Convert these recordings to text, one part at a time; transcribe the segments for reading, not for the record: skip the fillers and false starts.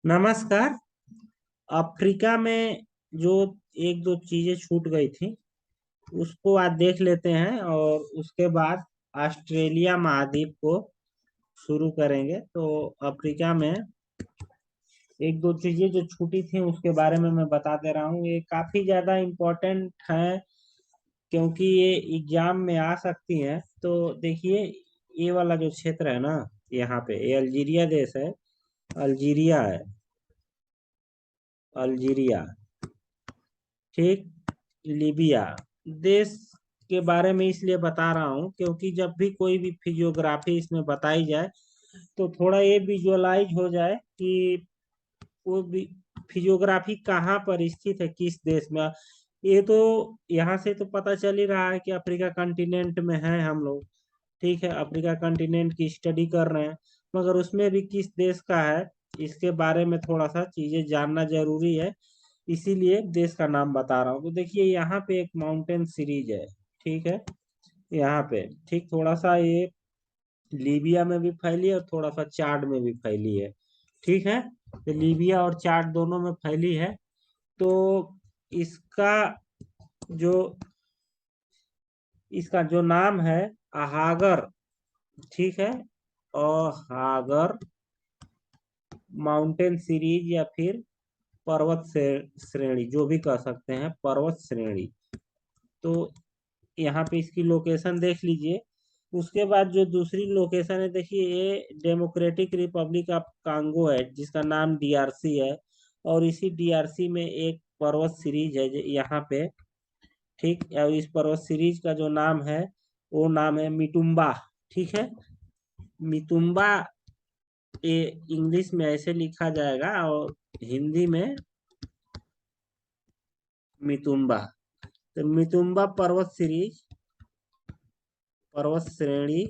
नमस्कार। अफ्रीका में जो एक दो चीजें छूट गई थी उसको आज देख लेते हैं और उसके बाद ऑस्ट्रेलिया महाद्वीप को शुरू करेंगे। तो अफ्रीका में एक दो चीजें जो छूटी थी उसके बारे में मैं बता दे रहा हूँ। ये काफी ज्यादा इम्पोर्टेंट है क्योंकि ये एग्जाम में आ सकती है। तो देखिए, ये वाला जो क्षेत्र है ना, यहाँ पे ये अल्जीरिया देश है। अल्जीरिया है, अल्जीरिया। ठीक। लीबिया देश के बारे में इसलिए बता रहा हूँ क्योंकि जब भी कोई भी फिजियोग्राफी इसमें बताई जाए तो थोड़ा ये विजुअलाइज हो जाए कि वो भी फिजियोग्राफी कहाँ पर स्थित है, किस देश में। ये तो यहाँ से तो पता चल ही रहा है कि अफ्रीका कंटिनेंट में है हम लोग। ठीक है, अफ्रीका कंटिनेंट की स्टडी कर रहे हैं, मगर उसमें भी किस देश का है इसके बारे में थोड़ा सा चीजें जानना जरूरी है। इसीलिए देश का नाम बता रहा हूँ। तो देखिए, यहाँ पे एक माउंटेन सीरीज है। ठीक है, यहाँ पे ठीक थोड़ा सा ये लीबिया में भी फैली है और थोड़ा सा चाड में भी फैली है। ठीक है, तो लीबिया और चाड दोनों में फैली है। तो इसका जो इसका जो नाम है अहागर। ठीक है, अहागर माउंटेन सीरीज या फिर पर्वत से श्रेणी, जो भी कह सकते हैं, पर्वत श्रेणी। तो यहाँ पे इसकी लोकेशन देख लीजिए। उसके बाद जो दूसरी लोकेशन है, देखिए, ये डेमोक्रेटिक रिपब्लिक ऑफ कांगो है जिसका नाम डीआरसी है। और इसी डीआरसी में एक पर्वत सीरीज है यहाँ पे। ठीक, और इस पर्वत सीरीज का जो नाम है वो नाम है मिटुम्बा। ठीक है, मितुम्बा। ये इंग्लिश में ऐसे लिखा जाएगा और हिंदी में मितुम्बा। तो मितुम्बा पर्वत सीरीज, पर्वत श्रेणी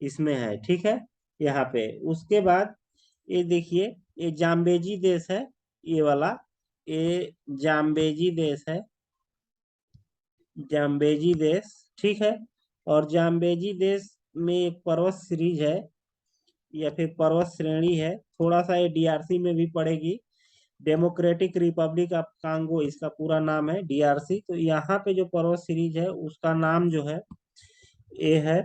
इसमें है। ठीक है, यहाँ पे उसके बाद ये देखिए, ये जाम्बेजी देश है, ये वाला। ये जाम्बेजी देश है, जाम्बेजी देश। ठीक है, और जाम्बेजी देश में एक पर्वत सीरीज है या फिर पर्वत श्रेणी है। थोड़ा सा ये डीआरसी में भी पड़ेगी। डेमोक्रेटिक रिपब्लिक ऑफ कांगो इसका पूरा नाम है, डीआरसी। तो यहाँ पे जो पर्वत सीरीज है उसका नाम जो है ये है,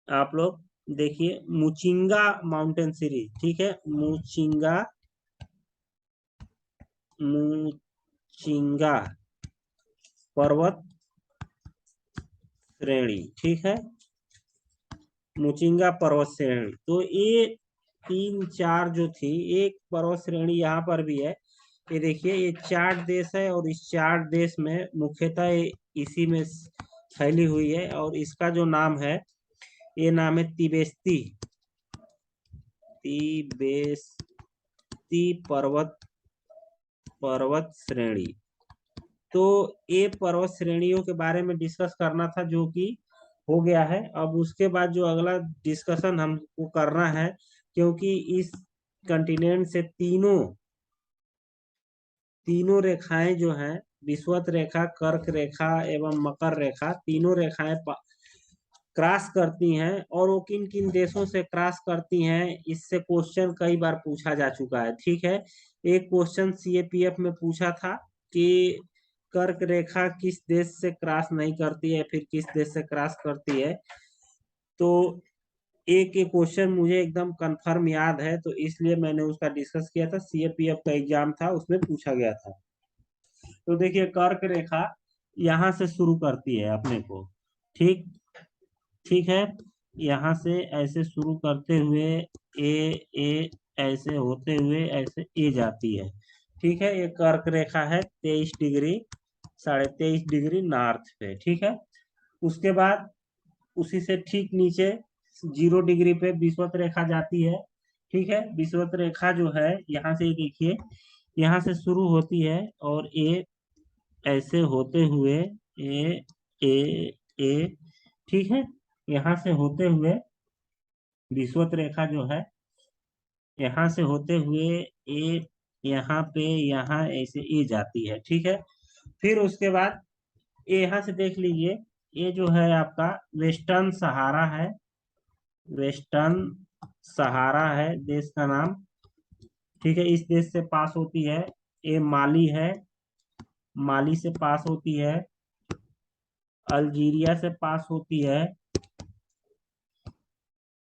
आप लोग देखिए, मुचिंगा माउंटेन सीरीज। ठीक है, मुचिंगा, मुचिंगा पर्वत श्रेणी। ठीक है, मुचिंगा पर्वत श्रेणी। तो ये तीन चार जो थी, एक पर्वत श्रेणी यहाँ पर भी है। ये देखिए, ये चार देश है और इस चार देश में मुख्यतः इसी में फैली हुई है। और इसका जो नाम है, ये नाम है तिबेस्ती, तिबेस्ती पर्वत, पर्वत श्रेणी। तो ये पर्वत श्रेणियों के बारे में डिस्कस करना था, जो कि हो गया है। अब उसके बाद जो अगला डिस्कशन हमको करना है, क्योंकि इस कंटिनेंट से तीनों तीनों रेखाएं जो हैं, विषुवत रेखा, कर्क रेखा एवं मकर रेखा, तीनों रेखाएं क्रॉस करती हैं। और वो किन किन देशों से क्रॉस करती हैं, इससे क्वेश्चन कई बार पूछा जा चुका है। ठीक है, एक क्वेश्चन सीएपीएफ में पूछा था कि कर्क रेखा किस देश से क्रॉस नहीं करती है, फिर किस देश से क्रॉस करती है। तो एक एक क्वेश्चन मुझे एकदम कंफर्म याद है, तो इसलिए मैंने उसका डिस्कस किया था। सीएपीएफ का एग्जाम था, उसमें पूछा गया था। तो देखिए, कर्क रेखा यहाँ से शुरू करती है अपने को। ठीक, ठीक है, यहाँ से ऐसे शुरू करते हुए ए, ए ऐसे होते हुए ऐसे ए जाती है। ठीक है, ये कर्क रेखा है 23 डिग्री, 23.5 डिग्री नॉर्थ पे। ठीक है, उसके बाद उसी से ठीक नीचे 0 डिग्री पे विषुवत रेखा जाती है। ठीक है, विषुवत रेखा जो है यहाँ से देखिए, यहाँ से शुरू होती है और ए ऐसे होते हुए ए, ए, ठीक है, यहाँ से होते हुए विषुवत रेखा जो है यहाँ से होते हुए ए, यहाँ पे, यहाँ ऐसे ए जाती है। ठीक है, फिर उसके बाद ये यहाँ से देख लीजिए, ये जो है आपका वेस्टर्न सहारा है, वेस्टर्न सहारा है देश का नाम, ठीक है। इस देश से पास होती है। ये माली है, माली से पास होती है। अल्जीरिया से पास होती है।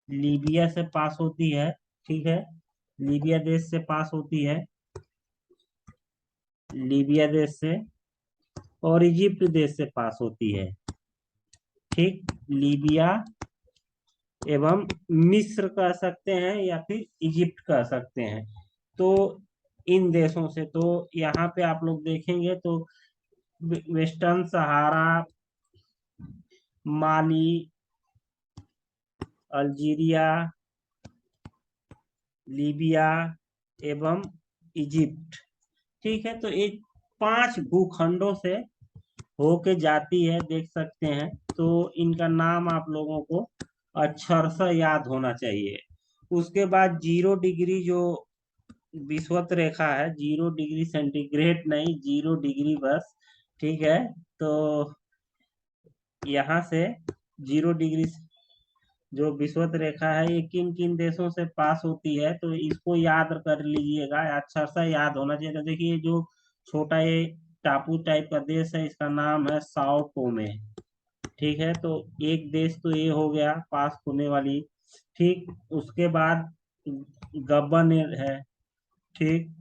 लीबिया से पास होती है, ठीक है। लीबिया देश से पास होती है, लीबिया देश से। और इजिप्ट देश से पास होती है, ठीक। लीबिया एवं मिस्र कह सकते हैं या फिर इजिप्ट कह सकते हैं। तो इन देशों से, तो यहाँ पे आप लोग देखेंगे तो वेस्टर्न सहारा, माली, अल्जीरिया, लीबिया एवं इजिप्ट, ठीक है। तो ये 5 भूखंडों से होके जाती है, देख सकते हैं। तो इनका नाम आप लोगों को अक्षरशः याद होना चाहिए। उसके बाद 0 डिग्री जो विषुवत रेखा है, 0 डिग्री सेंटीग्रेड नहीं, 0 डिग्री बस, ठीक है। तो यहाँ से 0 डिग्री जो विषुवत रेखा है, ये किन किन देशों से पास होती है, तो इसको याद कर लीजिएगा, अच्छा सा याद होना चाहिए। तो देखिए जो छोटा ये टापू टाइप का देश है, इसका नाम है साओ टोमे, ठीक है। तो एक देश तो ये हो गया पास होने वाली, ठीक। उसके बाद गबन है, ठीक,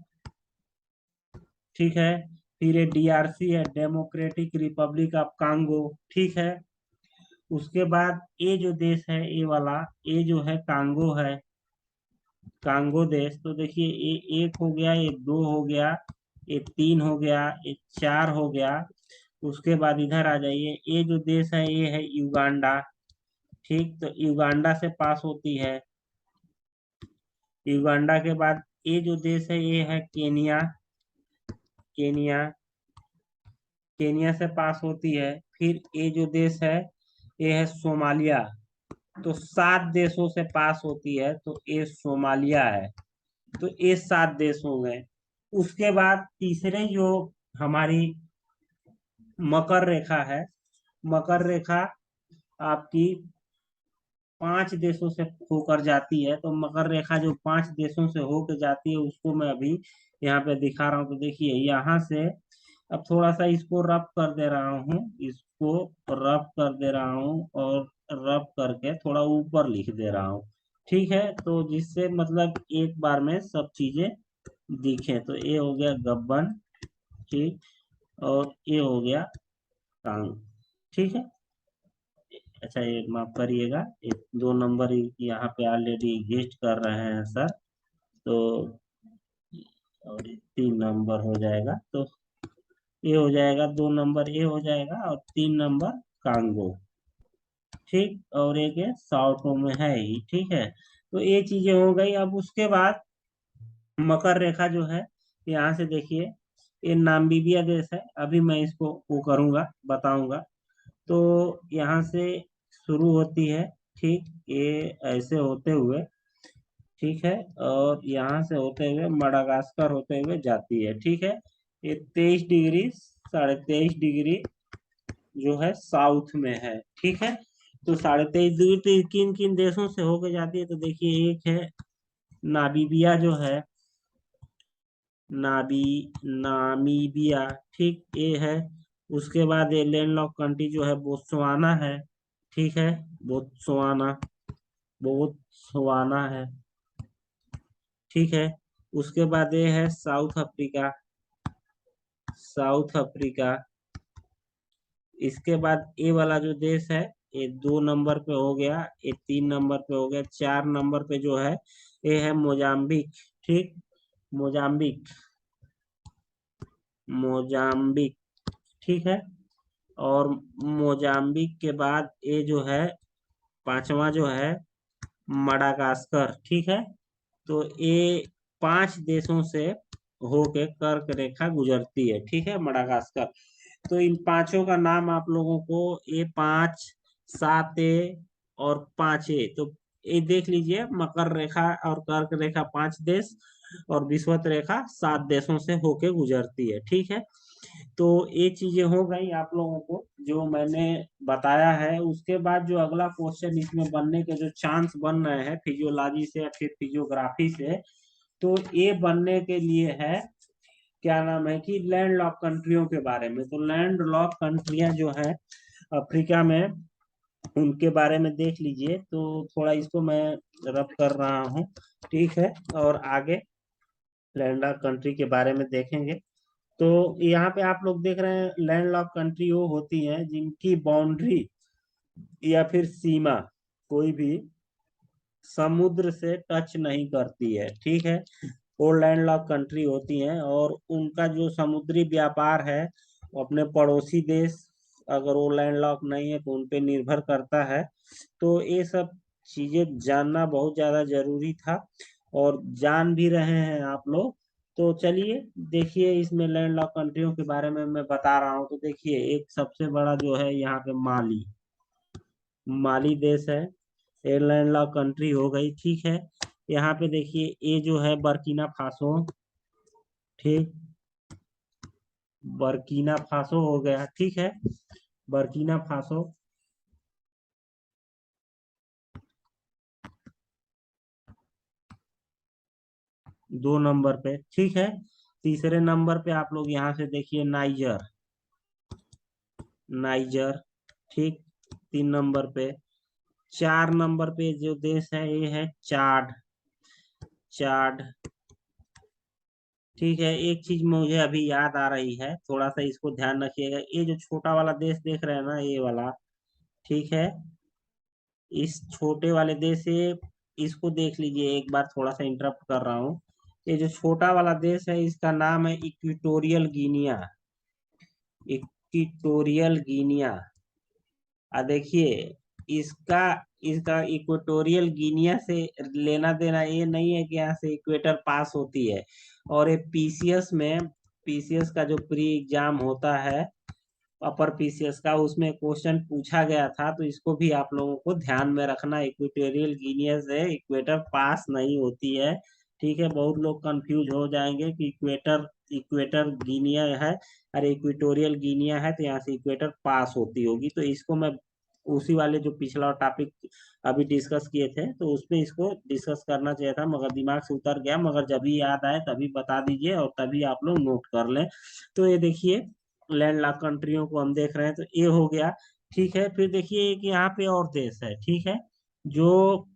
ठीक है। फिर ये डीआरसी है, डेमोक्रेटिक रिपब्लिक ऑफ कांगो, ठीक है। उसके बाद ये जो देश है, ये वाला, ये जो है कांगो है, कांगो देश। तो देखिए ये 1 हो गया, ये 2 हो गया, ये 3 हो गया, ये 4 हो गया। उसके बाद इधर आ जाइए, ये जो देश है ये है युगांडा, ठीक। तो युगांडा से पास होती है। युगांडा के बाद ये जो देश है ये है केनिया, केनिया, केनिया से पास होती है। फिर ये जो देश है ये है सोमालिया। तो 7 देशों से पास होती है, तो ये सोमालिया है। तो ये 7 देश हो गए। उसके बाद तीसरे जो हमारी मकर रेखा है, मकर रेखा आपकी 5 देशों से होकर जाती है। तो मकर रेखा जो 5 देशों से होकर जाती है, उसको मैं अभी यहाँ पे दिखा रहा हूँ। तो देखिए यहाँ से अब थोड़ा सा इसको रब कर दे रहा हूँ, इसको रब कर दे रहा हूँ, और रब करके थोड़ा ऊपर लिख दे रहा हूँ, ठीक है। तो जिससे मतलब एक बार में सब चीजें दिखे। तो ये हो गया गबन, ठीक। और ये हो गया कांग, ठीक है। अच्छा ये माफ करिएगा, ये 2 नंबर यहाँ पे ऑलरेडी एग्जिस्ट कर रहे हैं सर। तो और 3 नंबर हो जाएगा, तो ये हो जाएगा 2 नंबर, ये हो जाएगा, और 3 नंबर कांगो, ठीक। और एक है साओटो में है ही, ठीक है। तो ये चीजें हो गई। अब उसके बाद मकर रेखा जो है, यहाँ से देखिए, ये नामीबिया देश है। अभी मैं इसको वो करूंगा, बताऊंगा। तो यहाँ से शुरू होती है, ठीक। ये ऐसे होते हुए, ठीक है। और यहाँ से होते हुए मडागास्कर होते हुए जाती है, ठीक है। ये 23 डिग्री, 23.5 डिग्री जो है साउथ में है, ठीक है। तो 23.5 डिग्री किन किन देशों से होकर जाती है, तो देखिए एक है नामीबिया जो है, नाबी नामीबिया, ठीक, ये है। उसके बाद ये लैंडलॉक कंट्री जो है बोत्सवाना है, ठीक है। बोत्सवाना, बोत्सवाना है, ठीक है। उसके बाद ये है साउथ अफ्रीका, साउथ अफ्रीका। इसके बाद ये वाला जो देश है, ये 2 नंबर पे हो गया, ये 3 नंबर पे हो गया, 4 नंबर पे जो है ये है मोजाम्बिक, ठीक। मोजाम्बिक, मोजाम्बिक, ठीक है। और मोजाम्बिक के बाद ये जो है 5वां जो है मडागास्कर, ठीक है। तो ये 5 देशों से होके कर्क रेखा गुजरती है, ठीक है, मडागास्कर। तो इन पांचों का नाम आप लोगों को, ए 5, 7 और 5 तो ये देख लीजिए, मकर रेखा और कर्क रेखा 5 देश, और विषुवत रेखा 7 देशों से होके गुजरती है, ठीक है। तो ये चीजें हो गई आप लोगों को जो मैंने बताया है। उसके बाद जो अगला क्वेश्चन इसमें बनने के जो चांस बन रहे हैं फिजियोलॉजी से या फिर फिजियोग्राफी से, तो ये बनने के लिए है क्या नाम है कि लैंड लॉक कंट्रियों के बारे में। तो लैंड लॉक कंट्रियां जो है अफ्रीका में, उनके बारे में देख लीजिए। तो थोड़ा इसको मैं रब कर रहा हूँ, ठीक है। और आगे लैंड लॉक कंट्री के बारे में देखेंगे। तो यहाँ पे आप लोग देख रहे हैं लैंड लॉक कंट्री वो होती है जिनकी बाउंड्री या फिर सीमा कोई भी समुद्र से टच नहीं करती है, ठीक है। वो लैंड लॉक कंट्री होती हैं और उनका जो समुद्री व्यापार है वो अपने पड़ोसी देश, अगर वो लैंड लॉक नहीं है तो उन पे निर्भर करता है। तो ये सब चीजें जानना बहुत ज्यादा जरूरी था और जान भी रहे हैं आप लोग। तो चलिए देखिए इसमें लैंड लॉक कंट्रियों के बारे में मैं बता रहा हूँ। तो देखिए एक सबसे बड़ा जो है यहाँ पे माली, माली देश है, ये लैंड लॉक कंट्री हो गई, ठीक है। यहाँ पे देखिए ये जो है बर्किना फासो, ठीक, बर्किना फासो हो गया, ठीक है। बर्किना फासो 2 नंबर पे, ठीक है। तीसरे नंबर पे आप लोग यहाँ से देखिए नाइजर, नाइजर, ठीक, 3 नंबर पे। 4 नंबर पे जो देश है ये है चाड, चाड, ठीक है। एक चीज मुझे अभी याद आ रही है, थोड़ा सा इसको ध्यान रखिएगा। ये जो छोटा वाला देश देख रहे हैं ना, ये वाला, ठीक है। इस छोटे वाले देश से इसको देख लीजिए एक बार, थोड़ा सा इंटरप्ट कर रहा हूँ। ये जो छोटा वाला देश है इसका नाम है इक्वेटोरियल गिनिया, इक्वेटोरियल गिनिया। देखिए इसका इसका इक्वेटोरियल गिनिया से लेना देना ये नहीं है कि यहाँ से इक्वेटर पास होती है। और ये पीसीएस में, पीसीएस का जो प्री एग्जाम होता है अपर पीसीएस का, उसमें क्वेश्चन पूछा गया था। तो इसको भी आप लोगों को ध्यान में रखना, इक्वेटोरियल गिनिया से इक्वेटर पास नहीं होती है, ठीक है। बहुत लोग कंफ्यूज हो जाएंगे कि इक्वेटर, इक्वेटर गिनिया है, अरे इक्वेटोरियल गिनिया है तो यहाँ से इक्वेटर पास होती होगी। तो इसको मैं उसी वाले जो पिछला टॉपिक अभी डिस्कस किए थे तो उसमें इसको डिस्कस करना चाहिए था, मगर दिमाग से उतर गया। मगर जब भी याद आए तभी बता दीजिए और तभी आप लोग नोट कर लें। तो ये देखिए लैंड लॉक कंट्रियों को हम देख रहे हैं, तो ये हो गया, ठीक है। फिर देखिए एक यहाँ पे और देश है, ठीक है, जो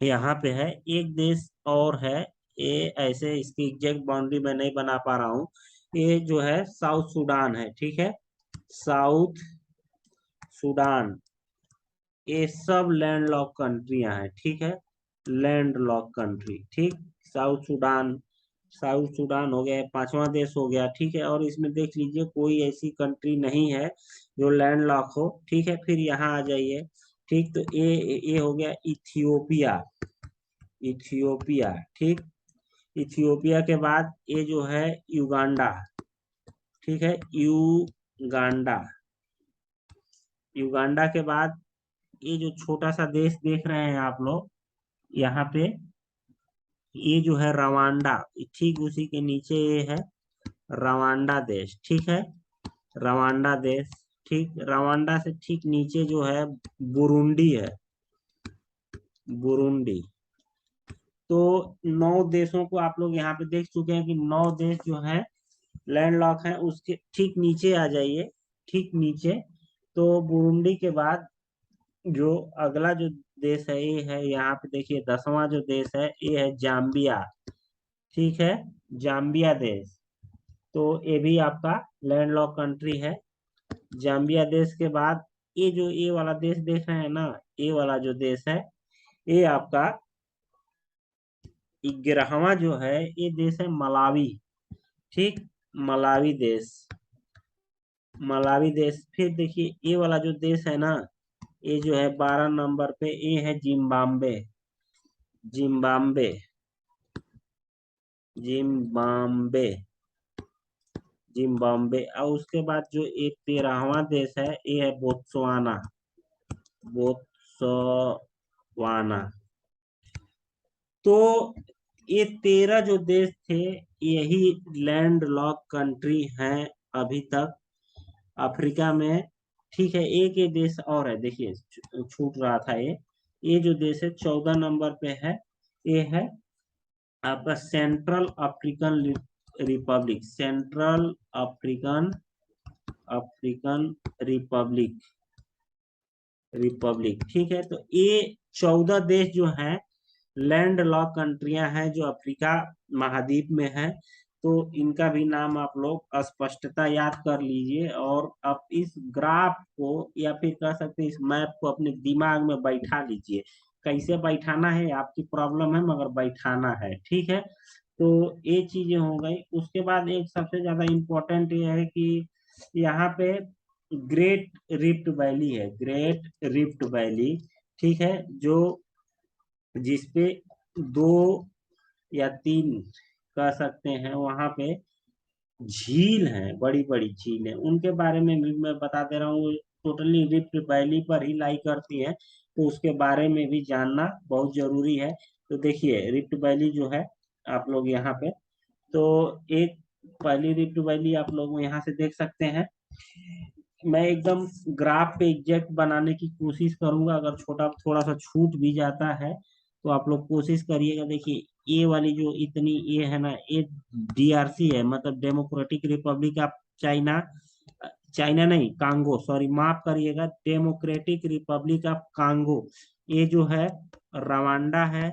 यहाँ पे है एक देश और है। ये ऐसे इसकी एग्जैक्ट बाउंड्री मैं नहीं बना पा रहा हूँ। ये जो है साउथ सूडान है, ठीक है, साउथ सूडान। ये सब लैंड लॉक कंट्रियां हैं, ठीक है, लैंड लॉक कंट्री, ठीक। साउथ सूडान, साउथ सूडान हो गया, पांचवा देश हो गया, ठीक है। और इसमें देख लीजिए कोई ऐसी कंट्री नहीं है जो लैंड लॉक हो, ठीक है। फिर यहाँ आ जाइए, ठीक। तो ये हो गया इथियोपिया, इथियोपिया, ठीक। इथियोपिया के बाद ये जो है युगांडा, ठीक है, युगांडा। युगांडा के बाद ये जो छोटा सा देश देख रहे हैं आप लोग यहाँ पे, ये जो है रवांडा, ठीक उसी के नीचे ये है रवांडा देश, ठीक है, रवांडा देश, ठीक। रवांडा से ठीक नीचे जो है बुरुंडी है, बुरुंडी। तो 9 देशों को आप लोग यहाँ पे देख चुके हैं कि 9 देश जो है लैंड लॉक है। उसके ठीक नीचे आ जाइए, ठीक नीचे। तो बुरुंडी के बाद जो अगला जो देश है ये है, यहाँ पे देखिए 10वां जो देश है ये है जाम्बिया, ठीक है, जाम्बिया देश। तो ये भी आपका लैंड लॉक कंट्री है, जाम्बिया देश के बाद ये जो ये वाला देश देख रहे हैं ना, ये वाला जो देश है ये आपका 11वां जो है ये देश है मलावी, ठीक, मलावी देश, मलावी देश। फिर देखिए ये वाला जो देश है ना, ये जो है 12 नंबर पे ये है जिम्बाब्वे, जिम्बाब्वे, जिम्बाब्वे, जिम्बाब्वे। और उसके बाद जो एक 13वां देश है ये है बोत्सवाना, बोत्सवाना। तो ये 13 जो देश थे यही लैंड लॉक कंट्री हैं अभी तक अफ्रीका में। ठीक है, एक ये देश और है, देखिए छूट रहा था ये जो देश है 14 नंबर पे है, ये है आपका central African Republic, central African African Republic, Republic. ठीक है, तो ये 14 देश जो हैं लैंड लॉक कंट्रियां हैं जो अफ्रीका महाद्वीप में है। तो इनका भी नाम आप लोग स्पष्टता याद कर लीजिए, और आप इस ग्राफ को या फिर कह सकते हैं इस मैप को अपने दिमाग में बैठा लीजिए। कैसे बैठाना है आपकी प्रॉब्लम है, मगर बैठाना है। ठीक है, तो ये चीजें हो गई। उसके बाद एक सबसे ज्यादा इम्पोर्टेंट ये है कि यहाँ पे ग्रेट रिफ्ट वैली है, ग्रेट रिफ्ट वैली। ठीक है, जो जिसपे दो या तीन कह सकते हैं वहां पे झील है, बड़ी बड़ी झील है, उनके बारे में भी मैं बता दे रहा हूँ। टोटली रिफ्ट वैली पर ही लाई करती है, तो उसके बारे में भी जानना बहुत जरूरी है। तो देखिए रिफ्ट वैली जो है आप लोग यहाँ पे, तो एक पहली रिफ्ट वैली आप लोग यहाँ से देख सकते हैं। मैं एकदम ग्राफ पे एग्जैक्ट बनाने की कोशिश करूंगा, अगर छोटा थोड़ा सा छूट भी जाता है तो आप लोग कोशिश करिएगा। देखिए ये वाली जो इतनी ये है ना, ये डीआरसी है, मतलब democratic Republic of China, China नहीं कांगो, सॉरी माफ करिएगा, डेमोक्रेटिक रिपब्लिक ऑफ कांगो। ये जो है रवांडा है,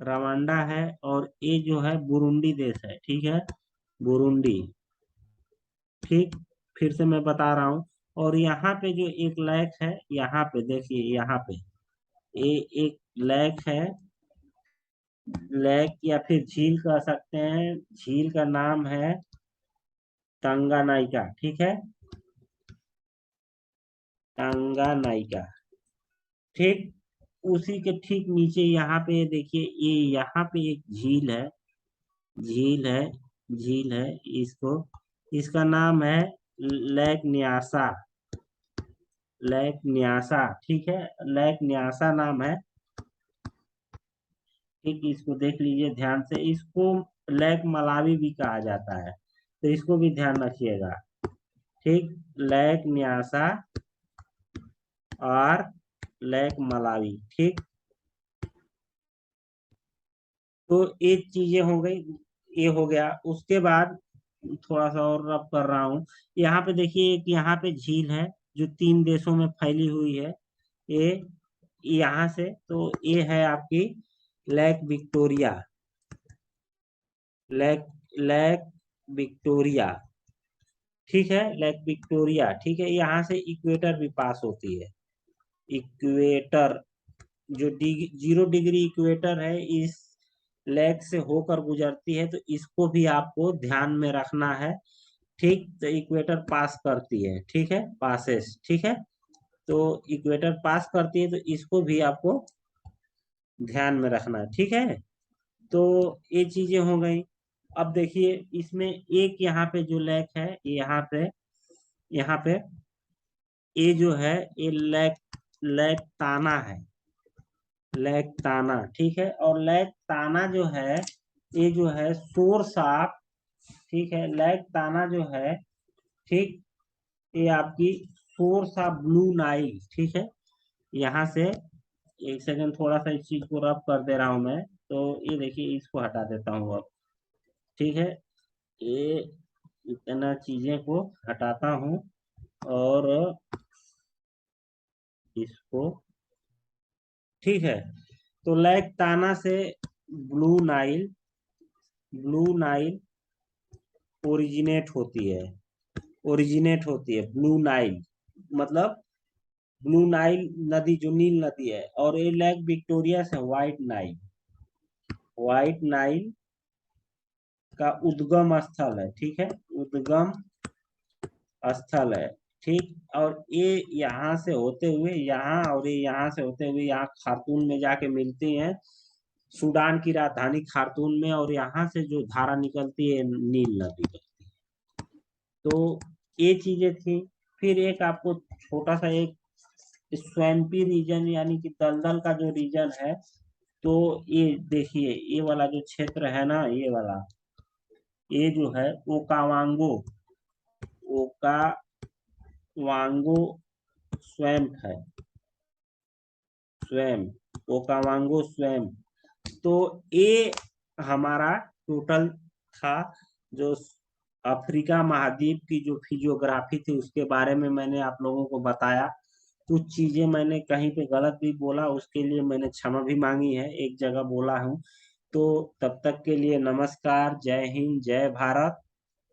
रवांडा है, और ये जो है बुरुंडी देश है। ठीक है, बुरुंडी। ठीक, फिर से मैं बता रहा हूँ। और यहाँ पे जो एक लेक है, यहाँ पे देखिए, यहाँ पे ये एक लेक है, लेक या फिर झील कह सकते हैं, झील का नाम है टंगानाइका। ठीक है, टंगानाइका। ठीक, उसी के ठीक नीचे यहाँ पे देखिए, ये यहाँ पे एक झील है, झील है, झील है, इसको, इसका नाम है लेक न्यासा, लेक न्यासा। ठीक है, लेक न्यासा नाम है। ठीक, इसको देख लीजिए ध्यान से, इसको लेक मलावी भी कहा जाता है, तो इसको भी ध्यान रखिएगा। ठीक, लेक न्यासा और लेक मलावी। ठीक, तो ये चीजें हो गई, ये हो गया। उसके बाद थोड़ा सा और रब कर रहा हूँ। यहाँ पे देखिए एक यहाँ पे झील है जो 3 देशों में फैली हुई है, ये यहाँ से, तो ये है आपकी lake Victoria, lake, lake Victoria. ठीक है, लेक विक्टोरिया। ठीक है, यहाँ से इक्वेटर भी पास होती है, इक्वेटर, जो 0 डिग्री इक्वेटर है इस लेक से होकर गुजरती है, तो इसको भी आपको ध्यान में रखना है। ठीक, तो इक्वेटर पास करती है, ठीक है, पासेस। ठीक है, तो इक्वेटर पास करती है, तो इसको भी आपको ध्यान में रखना है। ठीक है, तो ये चीजें हो गई। अब देखिए इसमें एक यहाँ पे जो लेक है, यहाँ पे, यहाँ पे ये जो है ये लेक, लेक ताना है, लेक ताना। ठीक है, और लेक ताना जो है ये जो है सोर्स ऑफ, ठीक है, लेक ताना जो है, ठीक, ये आपकी सोर्स ऑफ ब्लू नाइल। ठीक है, यहाँ से एक सेकंड थोड़ा सा इस चीज को रब कर दे रहा हूं मैं, तो ये देखिए इसको हटा देता हूँ अब। ठीक है, ये इतना चीजें को हटाता हूँ, और इसको, ठीक है, तो लेक ताना से blue Nile, blue Nile originate होती है, ओरिजिनेट होती है ब्लू नाइल, मतलब ब्लू नाइल नदी जो नील नदी है। और ये लेक विक्टोरिया से व्हाइट नाइल, व्हाइट नाइल का उद्गम स्थल है। ठीक है, उद्गम स्थल है। ठीक, और ये यहाँ से होते हुए यहाँ, और ये यहाँ से होते हुए यहाँ खार्तूम में जाके मिलती हैं, सूडान की राजधानी खार्तूम में, और यहाँ से जो धारा निकलती है नील नदी का। तो ये चीजें थी। फिर एक आपको छोटा सा एक स्वैम्पी रीजन, यानी कि दलदल का जो रीजन है, तो ये देखिए ये वाला जो क्षेत्र है ना, ये वाला, ये जो है ओकावांगो, ओकावांगो स्वैम्प है, स्वैम्प, ओकावांगो स्वैम्प। तो ये हमारा टोटल था, जो अफ्रीका महाद्वीप की जो फिजियोग्राफी थी उसके बारे में मैंने आप लोगों को बताया। कुछ चीजें मैंने कहीं पे गलत भी बोला, उसके लिए मैंने क्षमा भी मांगी है, एक जगह बोला हूँ। तो तब तक के लिए नमस्कार, जय हिंद, जय भारत।